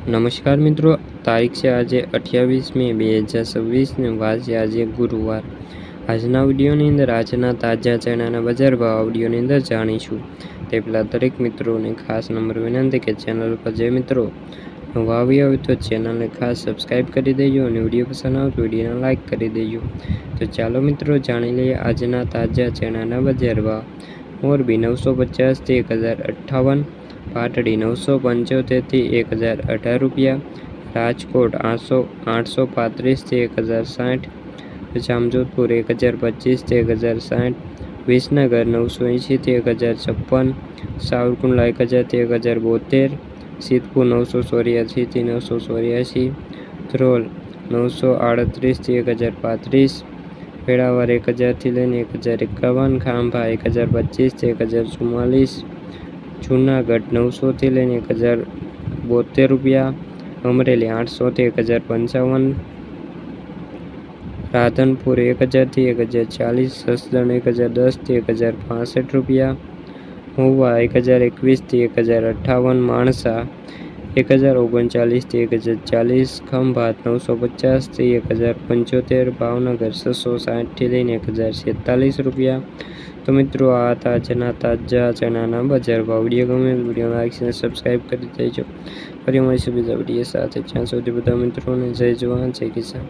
નમસ્કાર મિત્રો, તારીખ છે આજે 28 મે 2026 ને વાર છે આજે ગુરુવાર। આજના વિડીયોની અંદર આજના તાજા ચણાના બજાર ભાવ વિડીયોની અંદર જાણીશું। તે પહેલાં દરેક મિત્રોને ખાસ નમ્ર વિનંતી કે ચેનલ પર જે મિત્રો નવા આવ્યા હોય તો ચેનલને ખાસ સબસ્ક્રાઈબ કરી દેજો અને વિડીયો પસંદ આવે તો વિડીયોને લાઇક કરી દેજો। તો ચાલો મિત્રો જાણી લઈએ આજના તાજા ચણાના બજાર ભાવ। મોરબી 950 થી 1058, પાટડી 975 થી 1018 રૂપિયા, રાજકોટ 835 થી 1060, જામજોધપુર 1025 થી 1060, વિસનગર 980 થી 1056, સાવરકુંડલા 1000 થી 1072, સિદ્ધપુર 984 થી 984, ધ્રોલ 938 થી 1035, વેળાવર 1000 થી લઈને 1051, ખાંભા 1025 થી 1044, જૂનાગઢ 900 થી લઈને 1072 રૂપિયા, અમરેલી 800 થી 1055, રાધનપુર 1000 થી 1040, જસદણ 1010 થી 1065 રૂપિયા, મહુવા 1021 થી 1058, માણસા 1039 થી 1040, ખંભાત 950 થી 1075, ભાવનગર 660 થી લઈને 1046 રૂપિયા। તો મિત્રો આ તાજા ચણાના બજાર ભાવ। વિડીયો ગમે તો વિડીયો લાઈક અને સબસ્ક્રાઈબ કરી દેજો। ફરી મળીશું બીજા વિડીયો સાથે, જ્યાં સુધી બધા મિત્રોને જય જવાન જય કિસાન।